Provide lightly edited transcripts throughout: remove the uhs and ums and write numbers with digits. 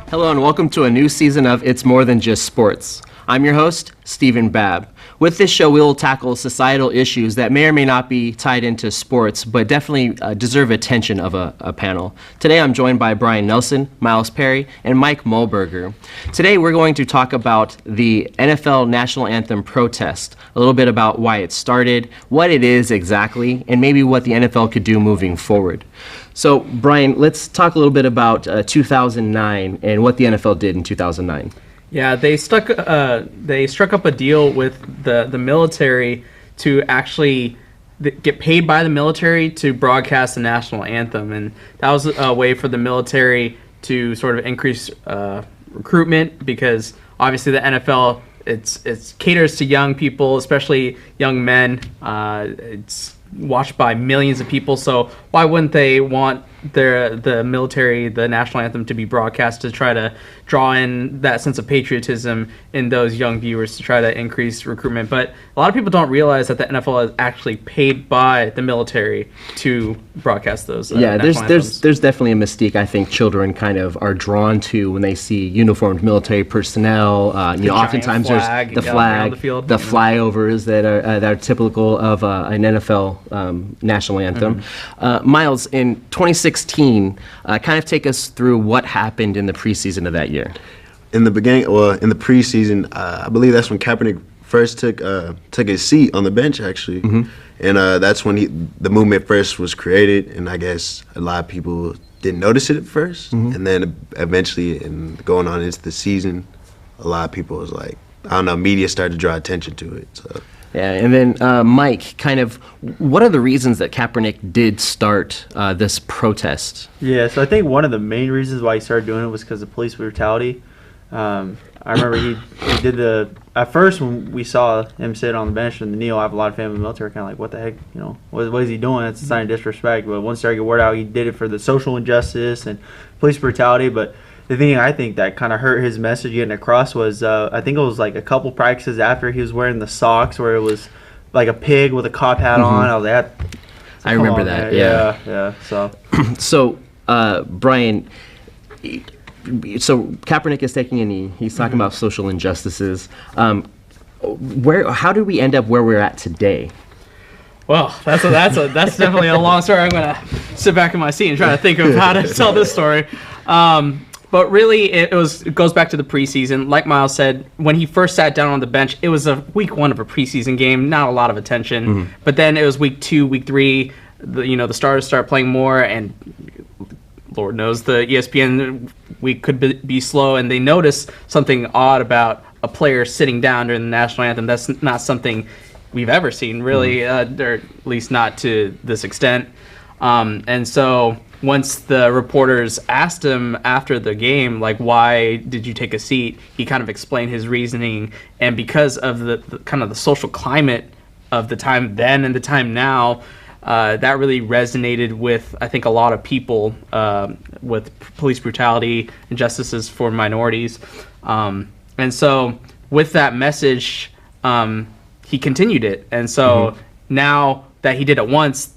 Hello and welcome to a new season of It's More Than Just Sports. I'm your host, Stephen Babb. With this show, we will tackle societal issues that may or may not be tied into sports, but definitely deserve attention of a panel. Today, I'm joined by Brian Nelson, Miles Perry, and Mike Mulberger. Today, we're going to talk about the NFL National Anthem protest, a little bit about why it started, what it is exactly, and maybe what the NFL could do moving forward. So, Brian, let's talk a little bit about 2009 and what the NFL did in 2009. Yeah, they struck up a deal with the military to actually get paid by the military to broadcast the national anthem, and that was a way for the military to sort of increase recruitment, because obviously the NFL it's caters to young people, especially young men. It's watched by millions of people, so why wouldn't they want the military, the national anthem, to be broadcast to try to draw in that sense of patriotism in those young viewers to try to increase recruitment? But a lot of people don't realize that the NFL is actually paid by the military to broadcast those. There's definitely a mystique I think children kind of are drawn to when they see uniformed military personnel. Oftentimes flag, there's the flag, the flyovers that are typical of an NFL national anthem. Miles, in 2016, kind of take us through what happened in the preseason of that year. In the preseason, I believe that's when Kaepernick first took his seat on the bench, actually. And that's when the movement first was created, and I guess a lot of people didn't notice it at first. And then eventually, going on into the season, a lot of people was like, I don't know, media started to draw attention to it. So. Yeah, and then Mike, kind of, what are the reasons that Kaepernick did start this protest? Yeah, so I think one of the main reasons why he started doing it was because of police brutality. I remember he did at first when we saw him sit on the bench and the kneel, I have a lot of family in the military, kind of like, what the heck, what is he doing? It's a sign of disrespect. But once he started to get word out, he did it for the social injustice and police brutality. But the thing I think that kind of hurt his message getting across was, I think it was like a couple practices after he was wearing the socks where it was like a pig with a cop hat on. I was like, I remember that. Yeah. So, Brian, so Kaepernick is taking a knee. He's talking about social injustices. How did we end up where we're at today? Well, that's definitely a long story. I'm gonna sit back in my seat and try to think of how to tell this story. But really, it goes back to the preseason. Like Miles said, when he first sat down on the bench, it was week 1 of a preseason game, not a lot of attention. But then it was week 2, week 3. The starters start playing more, and Lord knows the ESPN week could be slow, and they noticed something odd about a player sitting down during the national anthem. That's not something we've ever seen, really, or at least not to this extent. And so once the reporters asked him after the game, like, why did you take a seat, he kind of explained his reasoning. And because of the kind of the social climate of the time then and the time now, that really resonated with, I think, a lot of people with police brutality, injustices for minorities. And so with that message, he continued it. And so now that he did it once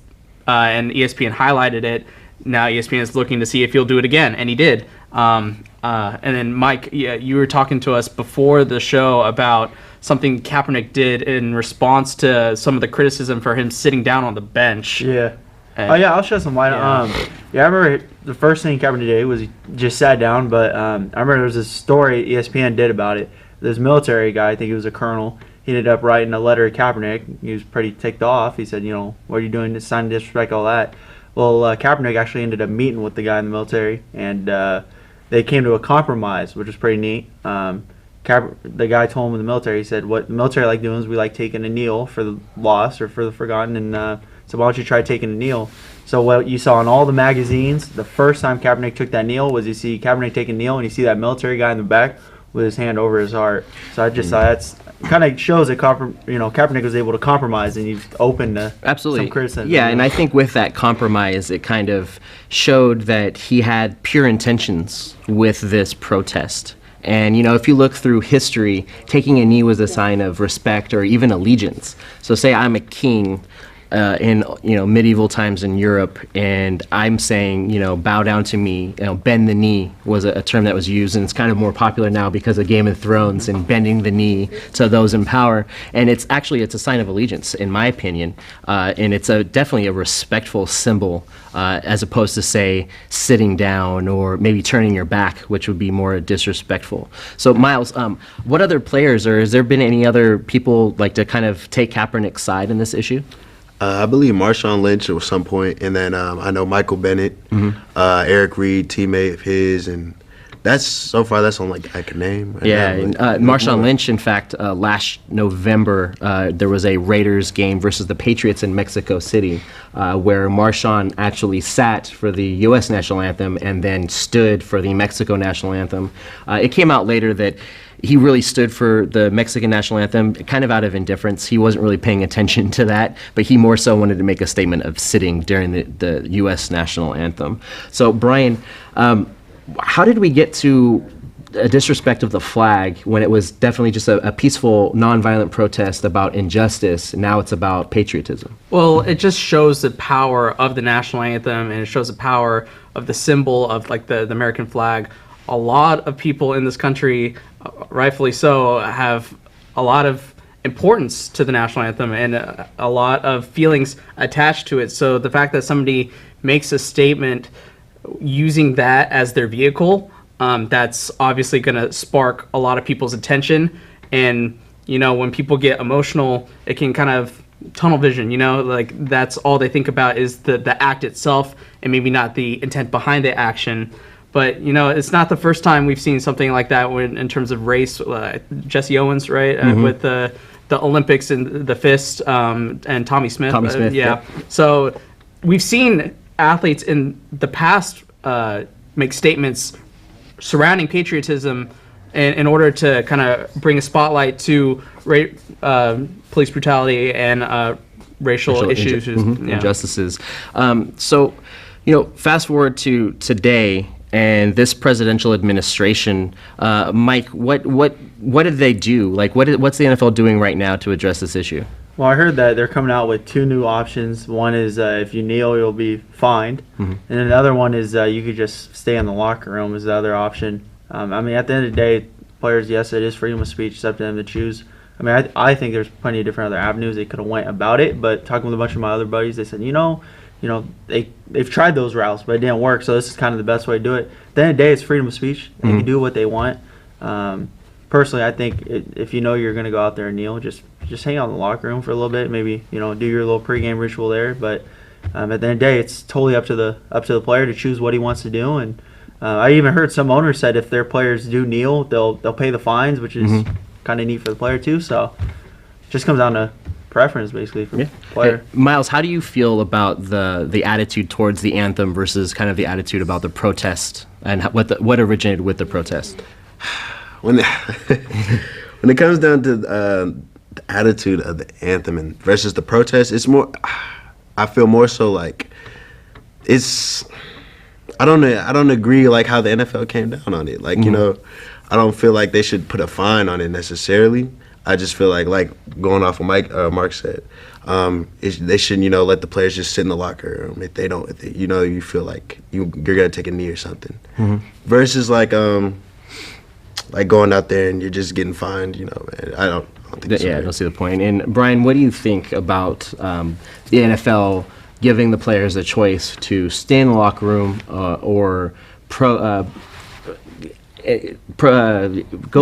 and ESPN highlighted it, now ESPN is looking to see if he'll do it again, and he did. And then, Mike, you were talking to us before the show about something Kaepernick did in response to some of the criticism for him sitting down on the bench. Yeah. I'll shed some light. I remember the first thing Kaepernick did was he just sat down, but I remember there was this story ESPN did about it. This military guy, I think he was a colonel, he ended up writing a letter to Kaepernick. He was pretty ticked off. He said, what are you doing to sign disrespect, all that. Well, Kaepernick actually ended up meeting with the guy in the military, and they came to a compromise, which was pretty neat. The guy told him in the military, he said, what the military like doing is we like taking a kneel for the lost or for the forgotten, and so why don't you try taking a kneel? So what you saw in all the magazines, the first time Kaepernick took that kneel was you see Kaepernick take a kneel, and you see that military guy in the back with his hand over his heart. So I just thought that's kind of shows that Kaepernick was able to compromise, and he's open to some criticism. Yeah, and I think with that compromise, it kind of showed that he had pure intentions with this protest. And, if you look through history, taking a knee was a sign of respect or even allegiance. So say I'm a king in medieval times in Europe, and I'm saying bow down to me. Bend the knee was a term that was used, and it's kind of more popular now because of Game of Thrones and bending the knee to those in power. And it's a sign of allegiance, in my opinion, and it's definitely a respectful symbol as opposed to say sitting down or maybe turning your back, which would be more disrespectful. So Miles, what other players, or has there been any other people like to kind of take Kaepernick's side in this issue? I believe Marshawn Lynch at some point, and then I know Michael Bennett, Eric Reed, teammate of his, and that's on like I can name. Yeah, and Marshawn Lynch, in fact, last November there was a Raiders game versus the Patriots in Mexico City, where Marshawn actually sat for the U.S. National Anthem and then stood for the Mexico National Anthem. It came out later that he really stood for the Mexican National Anthem, kind of out of indifference. He wasn't really paying attention to that, but he more so wanted to make a statement of sitting during the U.S. National Anthem. So, Brian, how did we get to a disrespect of the flag when it was definitely just a peaceful, nonviolent protest about injustice, and now it's about patriotism? Well, it just shows the power of the national anthem, and it shows the power of the symbol of like the American flag. A lot of people in this country, rightfully so, have a lot of importance to the national anthem and a lot of feelings attached to it. So the fact that somebody makes a statement using that as their vehicle, that's obviously going to spark a lot of people's attention. And, when people get emotional, it can kind of tunnel vision, like that's all they think about is the act itself and maybe not the intent behind the action. But, it's not the first time we've seen something like that in terms of race. Jesse Owens, right, with the Olympics and the fist, and Tommy Smith. Yeah. So we've seen athletes in the past make statements surrounding patriotism in order to kind of bring a spotlight to police brutality and racial issues. Injustices. So, fast forward to today and this presidential administration, Mike, what did they do? Like, what's the NFL doing right now to address this issue? Well, I heard that they're coming out with two new options. One is if you kneel, you'll be fined, and another one is you could just stay in the locker room. Is the other option. At the end of the day, players, yes, it is freedom of speech. It's up to them to choose. I think there's plenty of different other avenues they could have went about it. But talking with a bunch of my other buddies, they said, they've tried those routes, but it didn't work. So this is kind of the best way to do it. At the end of the day, it's freedom of speech. They can do what they want. Personally, I think if you're going to go out there and kneel, just hang out in the locker room for a little bit. Maybe do your little pregame ritual there. But at the end of the day, it's totally up to the player to choose what he wants to do. And I even heard some owners said if their players do kneel, they'll pay the fines, which is kind of neat for the player too. So it just comes down to preference basically for the player. Hey, Miles, how do you feel about the attitude towards the anthem versus kind of the attitude about the protest and what originated with the protest? When it comes down to the attitude of the anthem and versus the protest, it's more. I feel more so like it's. I don't agree like how the NFL came down on it. Like I don't feel like they should put a fine on it necessarily. I just feel like going off what Mark said, they shouldn't let the players just sit in the locker room if you feel like you're gonna take a knee or something. Versus like going out there and you're just getting fined, man. I don't think so. Yeah, I don't see the point. And Brian, what do you think about the NFL giving the players a choice to stay in the locker room or go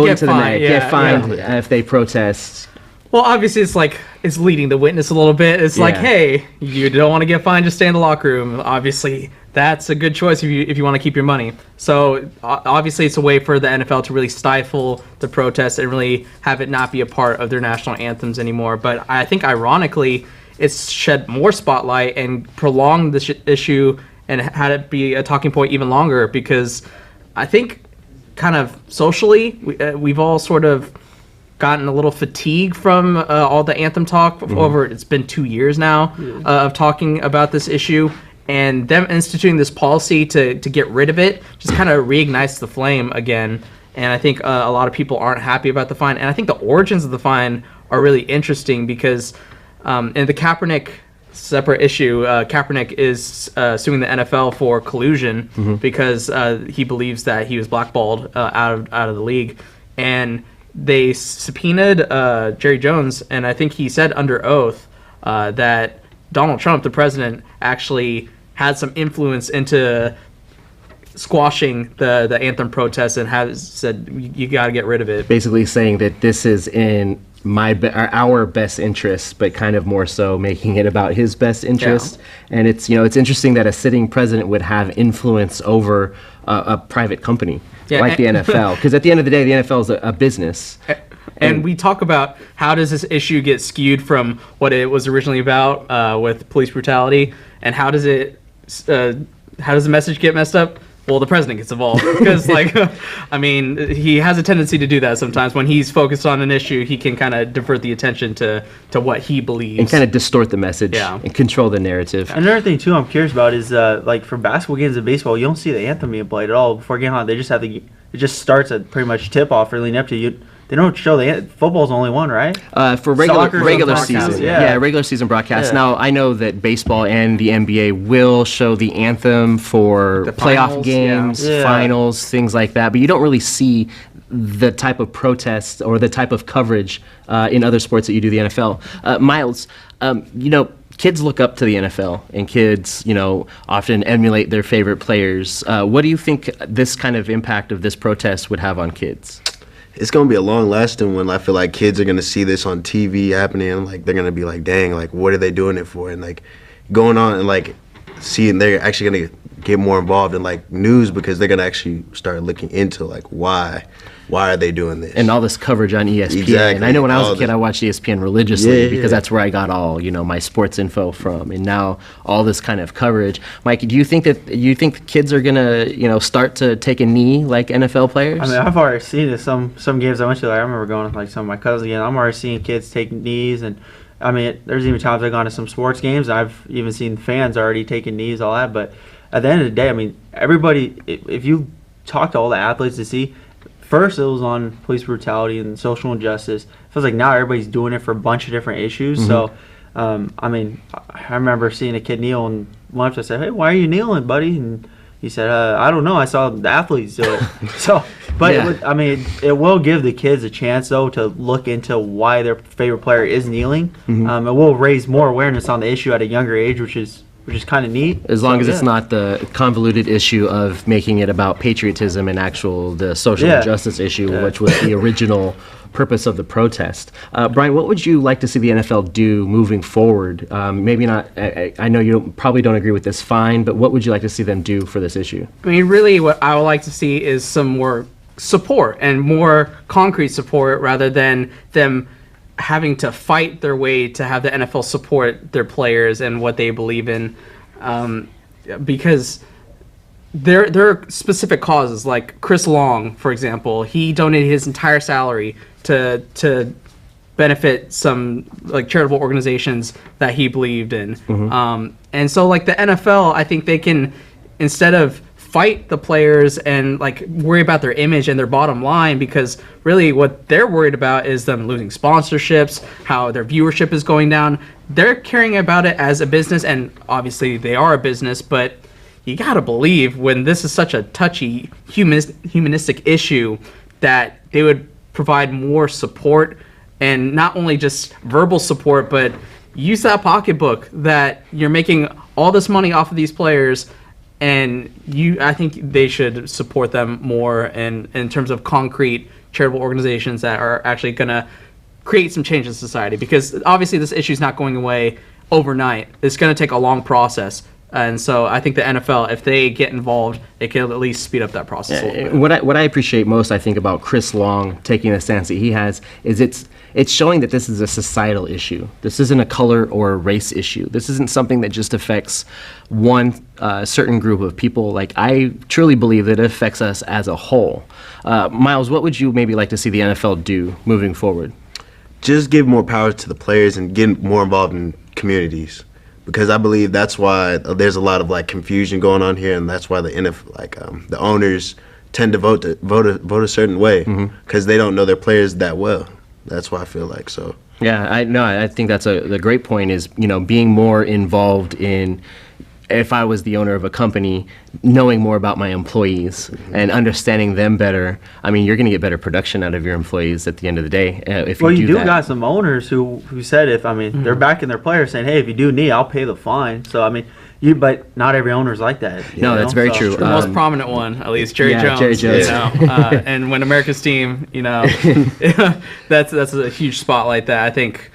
into the night, get fined if they protest? Well, obviously, it's leading the witness a little bit. It's like, hey, you don't want to get fined, just stay in the locker room. Obviously, that's a good choice if you want to keep your money. So obviously, it's a way for the NFL to really stifle the protest and really have it not be a part of their national anthems anymore. But I think, ironically, it's shed more spotlight and prolonged the issue and had it be a talking point even longer, because I think kind of socially, we've all sort of gotten a little fatigue from all the anthem talk over. It's been 2 years now of talking about this issue, and them instituting this policy to get rid of it just kind of reignites the flame again. And I think a lot of people aren't happy about the fine, and I think the origins of the fine are really interesting because in the Kaepernick separate issue, Kaepernick is suing the NFL for collusion because he believes that he was blackballed out of the league, and they subpoenaed Jerry Jones, and I think he said under oath that Donald Trump, the president, actually had some influence into squashing the anthem protests and has said you got to get rid of it. Basically saying that this is in our best interest, but kind of more so making it about his best interest. Yeah. And it's interesting that a sitting president would have influence over a private company like the NFL, because at the end of the day, the NFL is a business. And we talk about how does this issue get skewed from what it was originally about with police brutality, and how does the message get messed up? Well, the president gets involved because, I mean, he has a tendency to do that sometimes. When he's focused on an issue, he can kind of divert the attention to what he believes. And kind of distort the message and control the narrative. Another thing, too, I'm curious about is, for basketball games and baseball, you don't see the anthem being played at all before getting on. They just it just starts at pretty much tip-off or leading up to you. They don't show football's the only one, right? For regular season, yeah, regular season broadcasts. Yeah. Now I know that baseball and the NBA will show the anthem for the playoff finals, games, finals, things like that. But you don't really see the type of protest or the type of coverage in other sports that you do the NFL. Miles, kids look up to the NFL, and kids, often emulate their favorite players. What do you think this kind of impact of this protest would have on kids? It's going to be a long-lasting one. I feel like kids are going to see this on TV happening, and, they're going to be like, dang, what are they doing it for? And, going on and, seeing they're actually going to get more involved in, news because they're going to actually start looking into, why are they doing this? And all this coverage on ESPN. Exactly. And I know when I was a kid, I watched ESPN religiously because that's where I got all, my sports info from. And now all this kind of coverage. Mike, do you think the kids are going to, start to take a knee like NFL players? I mean, I've already seen it. Some games I went to, I remember going with, some of my cousins again. I'm already seeing kids take knees. And, I mean, there's even times I've gone to some sports games. I've even seen fans already taking knees, all that. But at the end of the day, I mean, everybody, if you talk to all the athletes to see, first, it was on police brutality and social injustice. It feels like now everybody's doing it for a bunch of different issues. So, I mean, I remember seeing a kid kneel and lunch. I said, "Hey, why are you kneeling, buddy?" And he said, "I don't know. I saw the athletes do it." So, but it will give the kids a chance though to look into why their favorite player is kneeling. It will raise more awareness on the issue at a younger age, which is kind of neat. As long as it's not the convoluted issue of making it about patriotism and the social justice issue, which was the original purpose of the protest. Brian, what would you like to see the NFL do moving forward? Maybe not, I know you probably don't agree with this fine, but what would you like to see them do for this issue? I mean, really what I would like to see is some more support and more concrete support rather than them having to fight their way to have the NFL support their players and what they believe in, because there are specific causes. Like Chris Long, for example, he donated his entire salary to benefit some charitable organizations that he believed in, and so the NFL, I think they can, instead of fight the players and worry about their image and their bottom line, because really what they're worried about is them losing sponsorships, how their viewership is going down. They're caring about it as a business, and obviously they are a business, but you gotta believe when this is such a touchy humanistic issue that they would provide more support, and not only just verbal support, but use that pocketbook that you're making all this money off of these players. And I think they should support them more in terms of concrete charitable organizations that are actually going to create some change in society. Because obviously this issue is not going away overnight. It's going to take a long process. And so I think the NFL, if they get involved, it can at least speed up that process a little bit. What I appreciate most, I think, about Chris Long taking the stance that he has is it's showing that this is a societal issue. This isn't a color or a race issue. This isn't something that just affects one certain group of people. Like, I truly believe that it affects us as a whole. Miles, what would you maybe like to see the NFL do moving forward? Just give more power to the players and get more involved in communities, because I believe that's why there's a lot of like confusion going on here, and that's why the the owners tend to vote a certain way, because they don't know their players that well. That's why I feel like so. Yeah, I think that's the great point is, being more involved in, if I was the owner of a company, knowing more about my employees and understanding them better. I mean, you're going to get better production out of your employees at the end of the day if you do that. got some owners who said they're backing their players saying, hey, if you do knee, I'll pay the fine. So, I mean, but not every owner's like that. No, that's very true. The most prominent one, at least, Jerry Jones. Jerry Jones. And when America's team, that's a huge spotlight that I think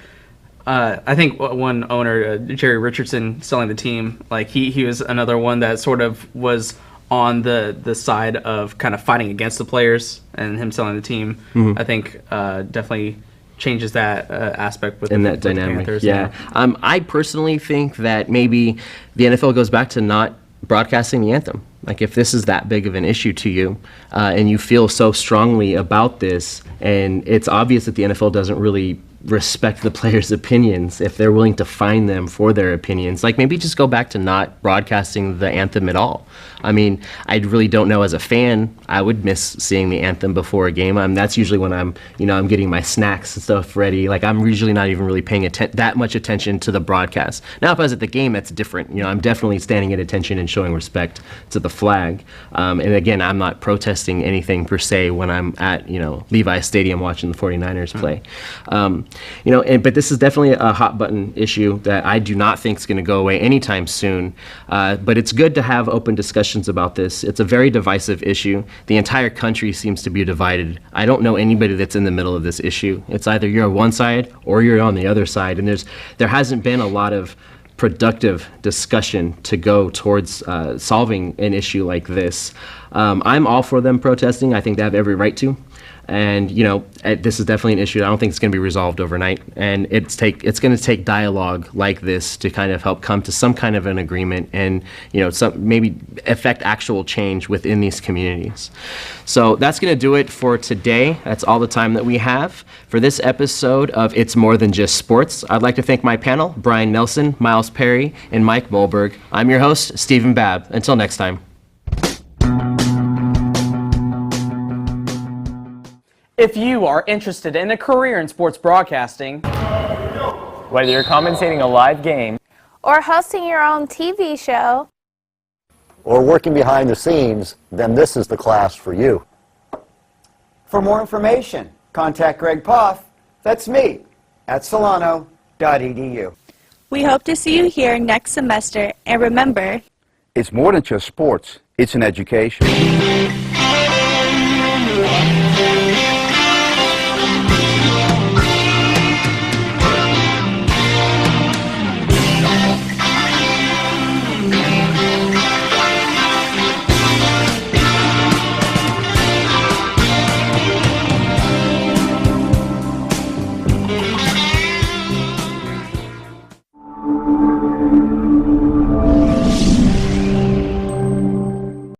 one owner, Jerry Richardson, selling the team, like he was another one that sort of was on the side of kind of fighting against the players, and him selling the team, I think definitely changes that aspect with that dynamic. Panthers. Yeah. I personally think that maybe the NFL goes back to not broadcasting the anthem. Like, if this is that big of an issue to you, and you feel so strongly about this, and it's obvious that the NFL doesn't really respect the players' opinions, if they're willing to fine them for their opinions, like, maybe just go back to not broadcasting the anthem at all. I mean, I really don't know. As a fan, I would miss seeing the anthem before a game. That's usually when I'm getting my snacks and stuff ready. Like, I'm usually not even really paying that much attention to the broadcast. Now, if I was at the game, that's different. I'm definitely standing at attention and showing respect to the flag. And again, I'm not protesting anything per se when I'm at, Levi Stadium watching the 49ers play. But this is definitely a hot button issue that I do not think is going to go away anytime soon. But it's good to have open discussions about this. It's a very divisive issue. The entire country seems to be divided. I don't know anybody that's in the middle of this issue. It's either you're on one side or you're on the other side. And there hasn't been a lot of productive discussion to go towards solving an issue like this. I'm all for them protesting. I think they have every right to. And this is definitely an issue. I don't think it's going to be resolved overnight, and it's going to take dialogue like this to kind of help come to some kind of an agreement, and maybe affect actual change within these communities. So that's going to do it for today. That's all the time that we have for this episode of It's More Than Just Sports. I'd like to thank my panel, Brian Nelson, Miles Perry, and Mike Molberg. I'm your host, Stephen Babb. Until next time. If you are interested in a career in sports broadcasting, whether you're commentating a live game or hosting your own TV show, or working behind the scenes, then this is the class for you. For more information, contact Greg Poff, that's me, at solano.edu. We hope to see you here next semester, and remember, it's more than just sports, it's an education.